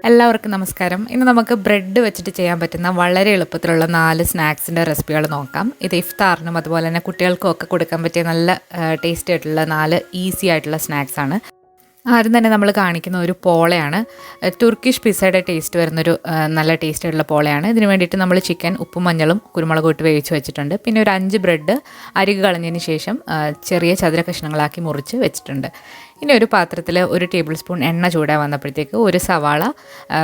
എല്ലാവർക്കും നമസ്കാരം. ഇന്ന് നമുക്ക് ബ്രെഡ് വെച്ചിട്ട് ചെയ്യാൻ പറ്റുന്ന വളരെ എളുപ്പത്തിലുള്ള 4 സ്നാക്സിൻ്റെ റെസിപ്പികൾ നോക്കാം. ഇത് ഇഫ്താറിനും അതുപോലെ തന്നെ കുട്ടികൾക്കും ഒക്കെ കൊടുക്കാൻ പറ്റിയ നല്ല ടേസ്റ്റി ആയിട്ടുള്ള 4 ഈസി ആയിട്ടുള്ള സ്നാക്സാണ്. ആദ്യം തന്നെ നമ്മൾ കാണിക്കുന്ന ഒരു പോളയാണ്. തുർക്കിഷ് പിസ്സയുടെ ടേസ്റ്റ് വരുന്നൊരു നല്ല ടേസ്റ്റ് ആയിട്ടുള്ള പോളയാണ്. ഇതിന് വേണ്ടിയിട്ട് നമ്മൾ ചിക്കൻ ഉപ്പും മഞ്ഞളും കുരുമുളകും ഇട്ട് വേവിച്ച് വെച്ചിട്ടുണ്ട്. പിന്നെ ഒരു 5 ബ്രെഡ് അരികു കളഞ്ഞതിന് ശേഷം ചെറിയ ചതുര കഷ്ണങ്ങളാക്കി മുറിച്ച് വെച്ചിട്ടുണ്ട്. ഇനി ഒരു പാത്രത്തിൽ 1 ടേബിൾ സ്പൂൺ എണ്ണ ചൂടാൻ വന്നപ്പോഴത്തേക്ക് ഒരു സവാള,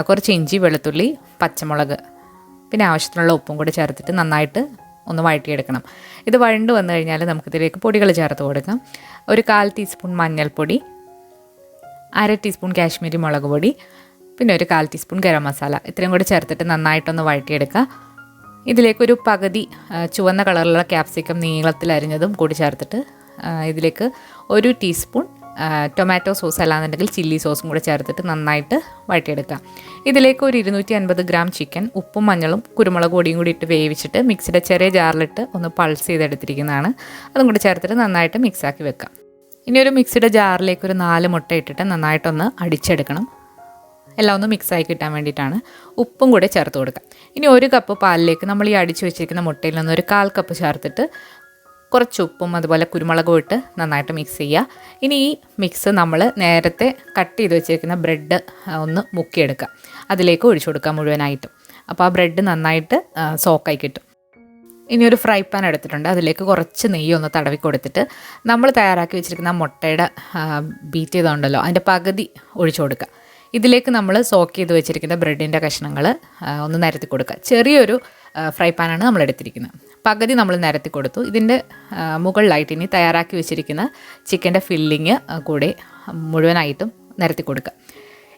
കുറച്ച് ഇഞ്ചി, വെളുത്തുള്ളി, പച്ചമുളക്, പിന്നെ ആവശ്യത്തിനുള്ള ഉപ്പും കൂടി ചേർത്തിട്ട് നന്നായിട്ട് ഒന്ന് വഴറ്റിയെടുക്കണം. ഇത് വഴണ്ട് വന്നു കഴിഞ്ഞാൽ നമുക്കിതിലേക്ക് പൊടികൾ ചേർത്ത് കൊടുക്കാം. ഒരു 1/4 ടീസ്പൂൺ മഞ്ഞൾപ്പൊടി, 1/2 ടീസ്പൂൺ കാശ്മീരി മുളക് പൊടി, പിന്നെ ഒരു 1/4 ടീസ്പൂൺ ഗരം മസാല, ഇത്രയും കൂടി ചേർത്തിട്ട് നന്നായിട്ടൊന്ന് വഴറ്റിയെടുക്കുക. ഇതിലേക്കൊരു പകുതി ചുവന്ന കളറിലുള്ള ക്യാപ്സിക്കം നീളത്തിൽ അരിഞ്ഞതും കൂടി ചേർത്തിട്ട് ഇതിലേക്ക് 1 ടീസ്പൂൺ ടൊമാറ്റോ സോസ് അല്ലാന്നുണ്ടെങ്കിൽ ചില്ലി സോസും കൂടെ ചേർത്തിട്ട് നന്നായിട്ട് വഴറ്റിയെടുക്കാം. ഇതിലേക്ക് ഒരു 250 ഗ്രാം ചിക്കൻ ഉപ്പും മഞ്ഞളും കുരുമുളക് പൊടിയും കൂടി ഇട്ട് വേവിച്ചിട്ട് മിക്സിയുടെ ചെറിയ ജാറിലിട്ട് ഒന്ന് പൾസ് ചെയ്തെടുത്തിരിക്കുന്നതാണ്. അതും കൂടി ചേർത്തിട്ട് നന്നായിട്ട് മിക്സാക്കി വെക്കാം. ഇനി ഒരു മിക്സിയുടെ ജാറിലേക്ക് ഒരു 4 മുട്ട ഇട്ടിട്ട് നന്നായിട്ടൊന്ന് അടിച്ചെടുക്കണം. എല്ലാം ഒന്ന് മിക്സായി കിട്ടാൻ വേണ്ടിയിട്ടാണ്. ഉപ്പും കൂടെ ചേർത്ത് കൊടുക്കാം. ഇനി 1 കപ്പ് പാലിലേക്ക് നമ്മൾ ഈ അടിച്ചു വെച്ചിരിക്കുന്ന മുട്ടയിൽ നിന്ന് ഒരു 1/4 കപ്പ് ചേർത്തിട്ട് കുറച്ച് ഉപ്പും അതുപോലെ കുരുമുളകും ഇട്ട് നന്നായിട്ട് മിക്സ് ചെയ്യുക. ഇനി ഈ മിക്സ് നമ്മൾ നേരത്തെ കട്ട് ചെയ്ത് വെച്ചിരിക്കുന്ന ബ്രെഡ് ഒന്ന് മുക്കിയെടുക്കുക. അതിലേക്ക് ഒഴിച്ചു കൊടുക്കുക മുഴുവനായിട്ടും. അപ്പോൾ ആ ബ്രെഡ് നന്നായിട്ട് സോക്കായി കിട്ടും. ഇനി ഒരു ഫ്രൈ പാൻ എടുത്തിട്ടുണ്ട്. അതിലേക്ക് കുറച്ച് നെയ്യ് ഒന്ന് തടവി കൊടുത്തിട്ട് നമ്മൾ തയ്യാറാക്കി വെച്ചിരിക്കുന്ന മുട്ടയുടെ ബീറ്റ് ചെയ്തുകൊണ്ടല്ലോ അതിൻ്റെ പകുതി ഒഴിച്ചു കൊടുക്കുക. ഇതിലേക്ക് നമ്മൾ സോക്ക് ചെയ്ത് വെച്ചിരിക്കുന്ന ബ്രെഡിൻ്റെ കഷ്ണങ്ങൾ ഒന്ന് നിരത്തി കൊടുക്കുക. ചെറിയൊരു ഫ്രൈ പാനാണ് നമ്മൾ എടുത്തിരിക്കുന്നത്. പകുതി നമ്മൾ നിരത്തി കൊടുത്തു. ഇതിൻ്റെ മുകളിലായിട്ട് ഇനി തയ്യാറാക്കി വെച്ചിരിക്കുന്ന ചിക്കൻ്റെ ഫില്ലിങ് കൂടെ മുഴുവനായിട്ടും നിരത്തി കൊടുക്കുക.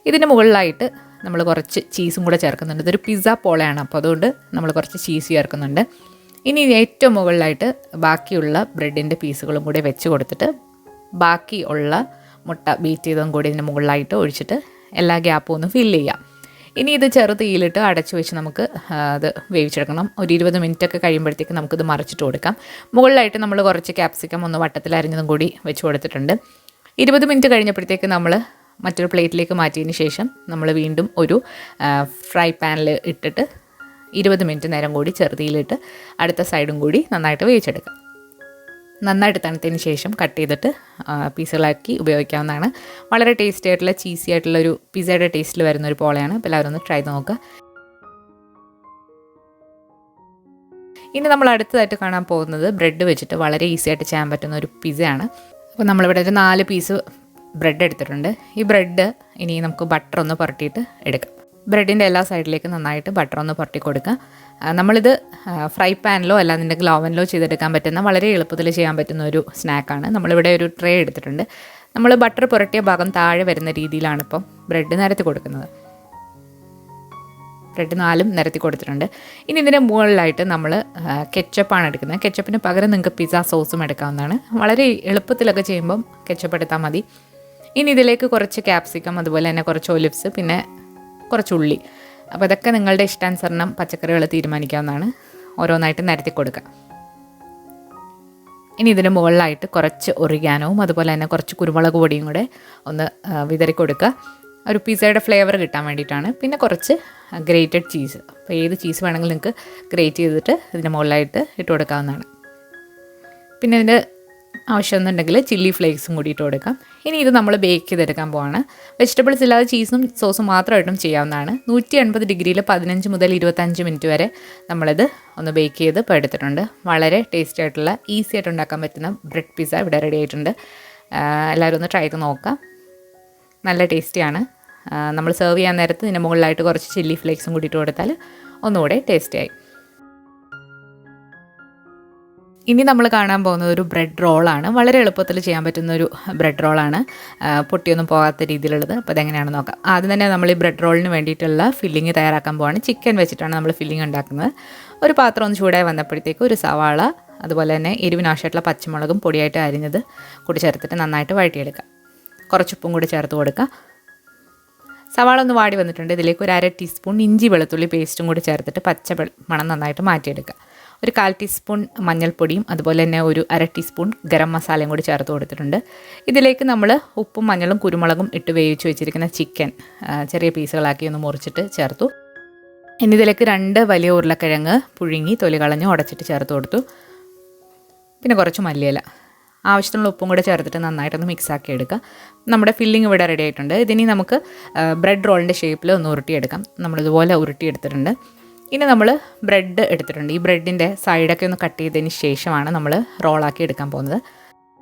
ഇതിൻ്റെ മുകളിലായിട്ട് നമ്മൾ കുറച്ച് ചീസും കൂടെ ചേർക്കുന്നുണ്ട്. ഇതൊരു പിസ്സ പോളയാണ്, അപ്പോൾ അതുകൊണ്ട് നമ്മൾ കുറച്ച് ചീസ് ചേർക്കുന്നുണ്ട്. ഇനി ഏറ്റവും മുകളിലായിട്ട് ബാക്കിയുള്ള ബ്രെഡിൻ്റെ പീസുകളും കൂടി വെച്ച് കൊടുത്തിട്ട് ബാക്കിയുള്ള മുട്ട ബീറ്റ് ചെയ്തതും കൂടി ഇതിൻ്റെ മുകളിലായിട്ട് ഒഴിച്ചിട്ട് എല്ലാ ഗ്യാപ്പും ഒന്ന് ഫില്ല് ചെയ്യാം. ഇനി ഇത് തീയിലിട്ട് അടച്ചു വെച്ച് നമുക്ക് അത് വേവിച്ചെടുക്കണം. ഒരു 20 മിനിറ്റൊക്കെ കഴിയുമ്പോഴത്തേക്ക് നമുക്കിത് മറിച്ചിട്ട് കൊടുക്കാം. മുകളിലായിട്ട് നമ്മൾ കുറച്ച് ക്യാപ്സിക്കം ഒന്ന് വട്ടത്തിൽ അരിഞ്ഞതും കൂടി വെച്ച് കൊടുത്തിട്ടുണ്ട്. 20 മിനിറ്റ് കഴിഞ്ഞപ്പോഴത്തേക്ക് നമ്മൾ മറ്റൊരു പ്ലേറ്റിലേക്ക് മാറ്റിയതിന് ശേഷം നമ്മൾ വീണ്ടും ഒരു ഫ്രൈ പാനിൽ ഇട്ടിട്ട് 20 മിനിറ്റ് നേരം കൂടി തീയിലിട്ട് അടുത്ത സൈഡും കൂടി നന്നായിട്ട് വേവിച്ചെടുക്കാം. നന്നായിട്ട് തണുത്തതിന് ശേഷം കട്ട് ചെയ്തിട്ട് പീസുകളാക്കി ഉപയോഗിക്കാവുന്നതാണ്. വളരെ ടേസ്റ്റി ആയിട്ടുള്ള ചീസി ആയിട്ടുള്ള ഒരു പിസ്സയുടെ ടേസ്റ്റിൽ വരുന്നൊരു പോളയാണ്. അപ്പോൾ എല്ലാവരും ഒന്ന് ട്രൈ ചെയ്ത് നോക്കുക. ഇനി നമ്മൾ അടുത്തതായിട്ട് കാണാൻ പോകുന്നത് ബ്രെഡ് വെച്ചിട്ട് വളരെ ഈസി ആയിട്ട് ചെയ്യാൻ പറ്റുന്ന ഒരു പിസ്സയാണ്. അപ്പോൾ നമ്മളിവിടെ ഒരു 4 പീസ് ബ്രെഡ് എടുത്തിട്ടുണ്ട്. ഈ ബ്രെഡ് ഇനി നമുക്ക് ബട്ടർ ഒന്ന് പുരട്ടിയിട്ട് എടുക്കാം. ബ്രെഡിൻ്റെ എല്ലാ സൈഡിലേക്ക് നന്നായിട്ട് ബട്ടർ ഒന്ന് പുരട്ടി കൊടുക്കുക. നമ്മളിത് ഫ്രൈ പാനിലോ അല്ലാന്നുണ്ടെങ്കിൽ ഓവനിലോ ചെയ്തെടുക്കാൻ പറ്റുന്ന വളരെ എളുപ്പത്തിൽ ചെയ്യാൻ പറ്റുന്ന ഒരു സ്നാക്കാണ്. നമ്മളിവിടെ ഒരു ട്രേ എടുത്തിട്ടുണ്ട്. നമ്മൾ ബട്ടർ പുരട്ടിയ ഭാഗം താഴെ വരുന്ന രീതിയിലാണ് ഇപ്പം ബ്രെഡ് നിരത്തി കൊടുക്കുന്നത്. ബ്രെഡ് 4 നിരത്തി കൊടുത്തിട്ടുണ്ട്. ഇനി ഇതിൻ്റെ മുകളിലായിട്ട് നമ്മൾ കെച്ചപ്പാണ് എടുക്കുന്നത്. കെച്ചപ്പിന് പകരം നിങ്ങൾക്ക് പിസ്സ സോസും എടുക്കാവുന്നതാണ്. വളരെ എളുപ്പത്തിലൊക്കെ ചെയ്യുമ്പം കെച്ചപ്പ് എടുത്താൽ മതി. ഇനി ഇതിലേക്ക് കുറച്ച് ക്യാപ്സിക്കം, അതുപോലെ തന്നെ കുറച്ച് ഒലിവ്സ്, പിന്നെ കുറച്ച് ഉള്ളി. അപ്പോൾ ഇതൊക്കെ നിങ്ങളുടെ ഇഷ്ടാനുസരണം പച്ചക്കറികൾ തീരുമാനിക്കാവുന്നതാണ്. ഓരോന്നായിട്ട് നിരത്തി കൊടുക്കുക. ഇനി ഇതിന് മുകളിലായിട്ട് കുറച്ച് ഒറിഗാനോവും അതുപോലെ തന്നെ കുറച്ച് കുരുമുളക് പൊടിയും കൂടെ ഒന്ന് വിതറി കൊടുക്കുക. ഒരു പിസ്സയുടെ ഫ്ലേവർ കിട്ടാൻ വേണ്ടിയിട്ടാണ്. പിന്നെ കുറച്ച് ഗ്രേറ്റഡ് ചീസ്. അപ്പോൾ ഏത് ചീസ് വേണമെങ്കിലും നിങ്ങൾക്ക് ഗ്രേറ്റ് ചെയ്തിട്ട് ഇതിൻ്റെ മുകളിലായിട്ട് ഇട്ട് കൊടുക്കാവുന്നതാണ്. പിന്നെ ഇതിൻ്റെ ആവശ്യമെന്നുണ്ടെങ്കിൽ ചില്ലി ഫ്ലേക്സും കൂടി ഇട്ട് കൊടുക്കാം. ഇനി ഇത് നമ്മൾ ബേക്ക് ചെയ്തെടുക്കാൻ പോവാണ്. വെജിറ്റബിൾസ് ഇല്ലാതെ ചീസും സോസും മാത്രമായിട്ടും ചെയ്യാവുന്നതാണ്. 180 ഡിഗ്രിയിൽ 15 മുതൽ 25 മിനിറ്റ് വരെ നമ്മളിത് ഒന്ന് ബേക്ക് ചെയ്ത് ഇപ്പോൾ എടുത്തിട്ടുണ്ട്. വളരെ ടേസ്റ്റി ആയിട്ടുള്ള ഈസി ആയിട്ട് ഉണ്ടാക്കാൻ പറ്റുന്ന ബ്രെഡ് പിസ്സ ഇവിടെ റെഡി ആയിട്ടുണ്ട്. എല്ലാവരും ഒന്ന് ട്രൈ ചെയ്ത് നോക്കാം. നല്ല ടേസ്റ്റിയാണ്. നമ്മൾ സെർവ് ചെയ്യാൻ നേരത്ത് ഇതിൻ്റെ മുകളിലായിട്ട് കുറച്ച് ചില്ലി ഫ്ലേക്സും കൂടി ഇട്ട് കൊടുത്താൽ ഒന്നുകൂടെ ടേസ്റ്റിയായി. ഇനി നമ്മൾ കാണാൻ പോകുന്നത് ഒരു ബ്രെഡ് റോളാണ്. വളരെ എളുപ്പത്തിൽ ചെയ്യാൻ പറ്റുന്ന ഒരു ബ്രെഡ് റോളാണ്. പൊട്ടിയൊന്നും പോകാത്ത രീതിയിലുള്ളത്. അപ്പോൾ അതെങ്ങനെയാണെന്ന് നോക്കാം. ആദ്യം തന്നെ നമ്മൾ ഈ ബ്രെഡ് റോളിന് വേണ്ടിയിട്ടുള്ള ഫില്ലിങ് തയ്യാറാക്കാൻ പോവാണ്. ചിക്കൻ വെച്ചിട്ടാണ് നമ്മൾ ഫില്ലിങ് ഉണ്ടാക്കുന്നത്. ഒരു പാത്രം ഒന്ന് ചൂടായി വന്നപ്പോഴത്തേക്ക് ഒരു സവാള, അതുപോലെ തന്നെ എരിവിനാവശ്യമായിട്ടുള്ള പച്ചമുളകും പൊടിയായിട്ട് അരിഞ്ഞത് കൂടി ചേർത്തിട്ട് നന്നായിട്ട് വഴറ്റിയെടുക്കുക. കുറച്ച് ഉപ്പും കൂടി ചേർത്ത് കൊടുക്കുക. സവാള ഒന്ന് വാടി വന്നിട്ടുണ്ട്. ഇതിലേക്ക് ഒരു 1/2 ടീസ്പൂൺ ഇഞ്ചി വെളുത്തുള്ളി പേസ്റ്റും കൂടി ചേർത്തിട്ട് മണം നന്നായിട്ട് മാറ്റിയെടുക്കുക. ഒരു 1/4 ടീസ്പൂൺ മഞ്ഞൾപ്പൊടിയും അതുപോലെ തന്നെ ഒരു 1/2 ടീസ്പൂൺ ഗരം മസാലയും കൂടി ചേർത്ത് കൊടുത്തിട്ടുണ്ട്. ഇതിലേക്ക് നമ്മൾ ഉപ്പും മഞ്ഞളും കുരുമുളകും ഇട്ട് വേവിച്ച് വെച്ചിരിക്കുന്ന ചിക്കൻ ചെറിയ പീസുകളാക്കി ഒന്ന് മുറിച്ചിട്ട് ചേർത്തു. ഇനി ഇതിലേക്ക് 2 വലിയ ഉരുളക്കിഴങ്ങ് പുഴുങ്ങി തൊലി കളഞ്ഞ് ഉടച്ചിട്ട് ചേർത്ത് കൊടുത്തു. പിന്നെ കുറച്ച് മല്ലിയില, ആവശ്യത്തിനുള്ള ഉപ്പും കൂടെ ചേർത്തിട്ട് നന്നായിട്ടൊന്ന് മിക്സാക്കി എടുക്കുക. നമ്മുടെ ഫില്ലിംഗ് ഇവിടെ റെഡി ആയിട്ടുണ്ട്. ഇതിനി നമുക്ക് ബ്രെഡ് റോളിൻ്റെ ഷേപ്പിൽ ഒന്ന് ഉരുട്ടിയെടുക്കാം. നമ്മളിതുപോലെ ഉരുട്ടിയെടുത്തിട്ടുണ്ട്. ഇനി നമ്മൾ ബ്രെഡ് എടുത്തിട്ടുണ്ട്. ഈ ബ്രെഡിൻ്റെ സൈഡൊക്കെ ഒന്ന് കട്ട് ചെയ്തതിന് ശേഷമാണ് നമ്മൾ റോളാക്കി എടുക്കാൻ പോകുന്നത്.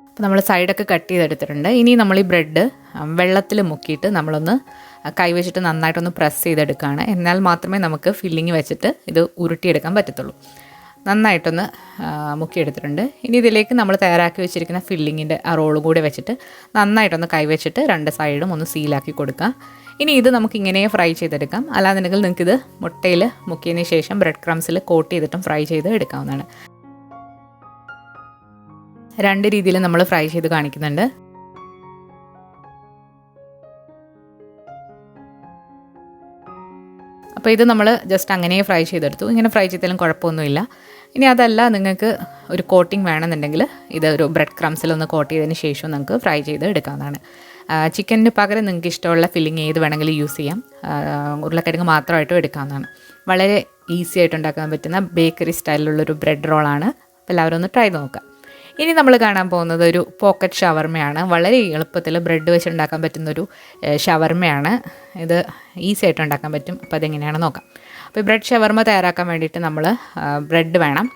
അപ്പോൾ നമ്മൾ സൈഡൊക്കെ കട്ട് ചെയ്തെടുത്തിട്ടുണ്ട്. ഇനി നമ്മൾ ഈ ബ്രെഡ് വെള്ളത്തിൽ മുക്കിയിട്ട് നമ്മളൊന്ന് കൈവച്ചിട്ട് നന്നായിട്ടൊന്ന് പ്രസ് ചെയ്തെടുക്കുകയാണ്. എന്നാൽ മാത്രമേ നമുക്ക് ഫില്ലിങ് വെച്ചിട്ട് ഇത് ഉരുട്ടിയെടുക്കാൻ പറ്റത്തുള്ളൂ. നന്നായിട്ടൊന്ന് മുക്കിയെടുത്തിട്ടുണ്ട്. ഇനി ഇതിലേക്ക് നമ്മൾ തയ്യാറാക്കി വെച്ചിരിക്കുന്ന ഫില്ലിങ്ങിൻ്റെ ആ റോളും കൂടി വെച്ചിട്ട് നന്നായിട്ടൊന്ന് കൈവച്ചിട്ട് 2 സൈഡും ഒന്ന് സീലാക്കി കൊടുക്കുക. ഇനി ഇത് നമുക്ക് ഇങ്ങനെ ഫ്രൈ ചെയ്തെടുക്കാം. അല്ലാന്നുണ്ടെങ്കിൽ നിങ്ങൾക്കിത് മുട്ടയിൽ മുക്കിയതിന് ശേഷം ബ്രെഡ് ക്രംസിൽ കോട്ട് ചെയ്തിട്ടും ഫ്രൈ ചെയ്ത് എടുക്കാവുന്നതാണ്. 2 രീതിയിൽ നമ്മൾ ഫ്രൈ ചെയ്ത് കാണിക്കുന്നുണ്ട്. അപ്പോൾ ഇത് നമ്മൾ ജസ്റ്റ് അങ്ങനെ ഫ്രൈ ചെയ്തെടുത്തു. ഇങ്ങനെ ഫ്രൈ ചെയ്താലും കുഴപ്പമൊന്നുമില്ല. ഇനി അതല്ല, നിങ്ങൾക്ക് ഒരു കോട്ടിംഗ് വേണമെന്നുണ്ടെങ്കിൽ ഇത് ഒരു ബ്രെഡ് ക്രംസിലൊന്ന് കോട്ട് ചെയ്തതിന് ശേഷം നിങ്ങൾക്ക് ഫ്രൈ ചെയ്ത് എടുക്കാവുന്നതാണ്. ചിക്കന് പകരം നിങ്ങൾക്ക് ഇഷ്ടമുള്ള ഫില്ലിങ് ഏത് വേണമെങ്കിലും യൂസ് ചെയ്യാം. ഉരുളക്കിഴങ്ങ് മാത്രമായിട്ടും എടുക്കാവുന്നതാണ്. വളരെ ഈസി ആയിട്ട് ഉണ്ടാക്കാൻ പറ്റുന്ന ബേക്കറി സ്റ്റൈലിലുള്ളൊരു ബ്രെഡ് റോളാണ്. അപ്പോൾ എല്ലാവരും ഒന്ന് ട്രൈ ചെയ്ത് നോക്കാം. ഇനി നമ്മൾ കാണാൻ പോകുന്നത് ഒരു പോക്കറ്റ് ഷവർമയാണ്. വളരെ എളുപ്പത്തിൽ ബ്രെഡ് വെച്ച് ഉണ്ടാക്കാൻ പറ്റുന്നൊരു ഷവർമയാണ്. ഇത് ഈസി ആയിട്ട് ഉണ്ടാക്കാൻ പറ്റും. അപ്പോൾ അതെങ്ങനെയാണെന്ന് നോക്കാം. അപ്പോൾ ഈ ബ്രെഡ് ഷവർമ തയ്യാറാക്കാൻ വേണ്ടിയിട്ട് നമ്മൾ ബ്രെഡ് വേണം.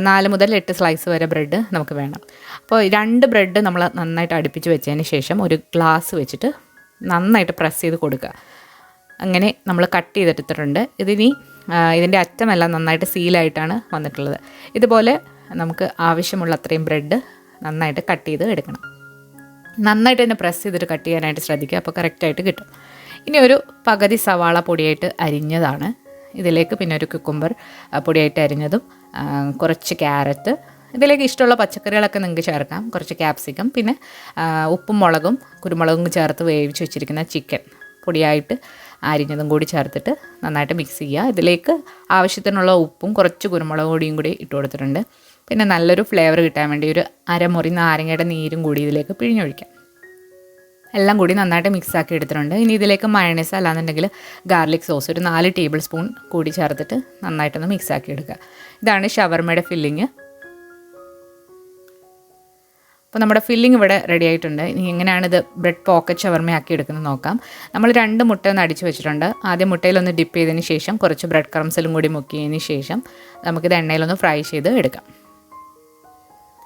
4 മുതൽ 8 സ്ലൈസ് വരെ ബ്രെഡ് നമുക്ക് വേണം. അപ്പോൾ 2 ബ്രെഡ് നമ്മൾ നന്നായിട്ട് അടുപ്പിച്ച് വെച്ചതിന് ശേഷം ഒരു ഗ്ലാസ് വെച്ചിട്ട് നന്നായിട്ട് പ്രസ് ചെയ്ത് കൊടുക്കുക. അങ്ങനെ നമ്മൾ കട്ട് ചെയ്തെടുത്തിട്ടുണ്ട്. ഇതിൻ്റെ അറ്റമെല്ലാം നന്നായിട്ട് സീലായിട്ടാണ് വന്നിട്ടുള്ളത്. ഇതുപോലെ നമുക്ക് ആവശ്യമുള്ള അത്രയും ബ്രെഡ് നന്നായിട്ട് കട്ട് ചെയ്ത് എടുക്കണം. നന്നായിട്ട് തന്നെ പ്രസ് ചെയ്തിട്ട് കട്ട് ചെയ്യാനായിട്ട് ശ്രദ്ധിക്കുക. അപ്പോൾ കറക്റ്റായിട്ട് കിട്ടും. ഇനി ഒരു പകുതി സവാള പൊടിയായിട്ട് അരിഞ്ഞതാണ്. ഇതിലേക്ക് പിന്നെ ഒരു കുക്കുംബർ പൊടിയായിട്ട് അരിഞ്ഞതും, കുറച്ച് ക്യാരറ്റ്, ഇതിലേക്ക് ഇഷ്ടമുള്ള പച്ചക്കറികളൊക്കെ നിങ്ങൾക്ക് ചേർക്കാം. കുറച്ച് ക്യാപ്സിക്കം, പിന്നെ ഉപ്പും മുളകും കുരുമുളകും ചേർത്ത് വേവിച്ച് വെച്ചിരിക്കുന്ന ചിക്കൻ പൊടിയായിട്ട് അരിഞ്ഞതും കൂടി ചേർത്തിട്ട് നന്നായിട്ട് മിക്സ് ചെയ്യുക. ഇതിലേക്ക് ആവശ്യത്തിനുള്ള ഉപ്പും കുറച്ച് കുരുമുളക് പൊടിയും കൂടി ഇട്ട് കൊടുത്തിട്ടുണ്ട്. പിന്നെ നല്ലൊരു ഫ്ലേവർ കിട്ടാൻ വേണ്ടി ഒരു അരമുറി നാരങ്ങയുടെ നീരും കൂടി ഇതിലേക്ക് പിഴിഞ്ഞൊഴിക്കാം. എല്ലാം കൂടി നന്നായിട്ട് മിക്സാക്കി എടുത്തിട്ടുണ്ട്. ഇനി ഇതിലേക്ക് മയണൈസ് അല്ലാന്നുണ്ടെങ്കിൽ ഗാർലിക് സോസ് ഒരു 4 ടേബിൾ സ്പൂൺ കൂടി ചേർത്തിട്ട് നന്നായിട്ടൊന്ന് മിക്സാക്കി എടുക്കുക. ഇതാണ് ഷവർമയുടെ ഫില്ലിങ്. അപ്പോൾ നമ്മുടെ ഫില്ലിംഗ് ഇവിടെ റെഡി ആയിട്ടുണ്ട്. ഇനി എങ്ങനെയാണിത് ബ്രെഡ് പോക്കറ്റ് ഷവർമയാക്കി എടുക്കുന്നത് നോക്കാം. നമ്മൾ 2 മുട്ട ഒന്ന് അടിച്ച് വെച്ചിട്ടുണ്ട്. ആദ്യം മുട്ടയിലൊന്ന് ഡിപ്പ് ചെയ്തതിന് ശേഷം കുറച്ച് ബ്രെഡ് ക്രംസിലും കൂടി മുക്കിയതിന് ശേഷം നമുക്കിത് എണ്ണയിലൊന്ന് ഫ്രൈ ചെയ്ത് എടുക്കാം.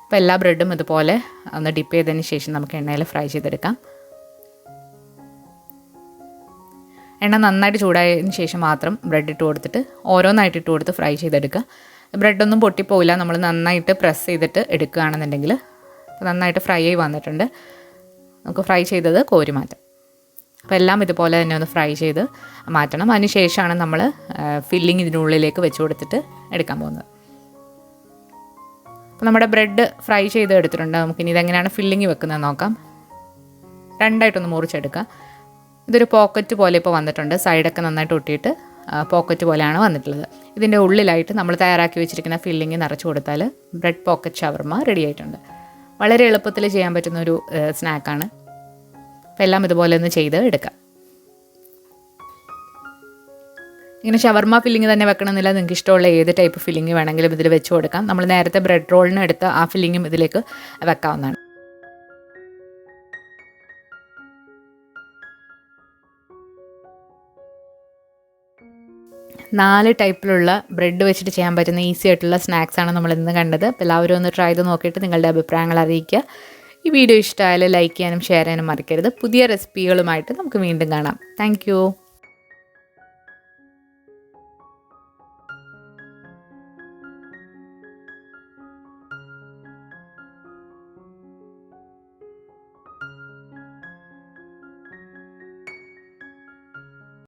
അപ്പോൾ എല്ലാ ബ്രെഡും ഇതുപോലെ ഒന്ന് ഡിപ്പ് ചെയ്തതിന് ശേഷം നമുക്ക് എണ്ണയിൽ ഫ്രൈ ചെയ്തെടുക്കാം. എണ്ണ നന്നായിട്ട് ചൂടായതിന് ശേഷം മാത്രം ബ്രെഡ് ഇട്ട് കൊടുത്തിട്ട് ഓരോന്നായിട്ട് ഇട്ട് കൊടുത്ത് ഫ്രൈ ചെയ്തെടുക്കുക. ബ്രെഡൊന്നും പൊട്ടിപ്പോവില്ല. നമ്മൾ നന്നായിട്ട് പ്രസ് ചെയ്തിട്ട് എടുക്കുകയാണെന്നുണ്ടെങ്കിൽ നന്നായിട്ട് ഫ്രൈ ആയി വന്നിട്ടുണ്ട്. നമുക്ക് ഫ്രൈ ചെയ്തത് കോരി മാറ്റാം. അപ്പോൾ എല്ലാം ഇതുപോലെ തന്നെ ഒന്ന് ഫ്രൈ ചെയ്ത് മാറ്റണം. അതിന് ശേഷമാണ് നമ്മൾ ഫില്ലിങ് ഇതിനുള്ളിലേക്ക് വെച്ച് കൊടുത്തിട്ട് എടുക്കാൻ പോകുന്നത്. അപ്പോൾ നമ്മുടെ ബ്രെഡ് ഫ്രൈ ചെയ്ത് എടുത്തിട്ടുണ്ട്. നമുക്കിനി ഇതെങ്ങനെയാണ് ഫില്ലിങ് വെക്കുന്നത് നോക്കാം. 2ആയിട്ടൊന്ന് മുറിച്ചെടുക്കുക. ഇതൊരു പോക്കറ്റ് പോലെ ഇപ്പോൾ വന്നിട്ടുണ്ട്. സൈഡൊക്കെ നന്നായിട്ട് ഒട്ടിയിട്ട് പോക്കറ്റ് പോലെയാണ് വന്നിട്ടുള്ളത്. ഇതിൻ്റെ ഉള്ളിലായിട്ട് നമ്മൾ തയ്യാറാക്കി വെച്ചിരിക്കുന്ന ഫില്ലിങ് നിറച്ച് കൊടുത്താൽ ബ്രെഡ് പോക്കറ്റ് ഷവർമ റെഡി ആയിട്ടുണ്ട്. വളരെ എളുപ്പത്തിൽ ചെയ്യാൻ പറ്റുന്നൊരു സ്നാക്കാണ്. അപ്പോൾ എല്ലാം ഇതുപോലെ ഒന്ന് ചെയ്ത് എടുക്കാം. ഇങ്ങനെ ഷവർമ ഫില്ലിങ് തന്നെ വെക്കണമെന്നില്ല. നിങ്ങൾക്ക് ഇഷ്ടമുള്ള ഏത് ടൈപ്പ് ഫില്ലിങ് വേണമെങ്കിലും ഇതിൽ വെച്ച് കൊടുക്കാം. നമ്മൾ നേരത്തെ ബ്രെഡ് റോളിന് എടുത്ത ആ ഫില്ലിങ്ങും ഇതിലേക്ക് വെക്കാവുന്നതാണ്. 4 ടൈപ്പിലുള്ള ബ്രെഡ് വെച്ചിട്ട് ചെയ്യാൻ പറ്റുന്ന ഈസി ആയിട്ടുള്ള സ്നാക്സാണ് നമ്മൾ ഇന്ന് കണ്ടത്. അപ്പോൾ എല്ലാവരും ഒന്ന് ട്രൈ ചെയ്ത് നോക്കിയിട്ട് നിങ്ങളുടെ അഭിപ്രായങ്ങൾ അറിയിക്കുക. ഈ വീഡിയോ ഇഷ്ടമായാൽ ലൈക്ക് ചെയ്യാനും ഷെയർ ചെയ്യാനും മറക്കരുത്. പുതിയ റെസിപ്പികളുമായിട്ട് നമുക്ക് വീണ്ടും കാണാം. താങ്ക്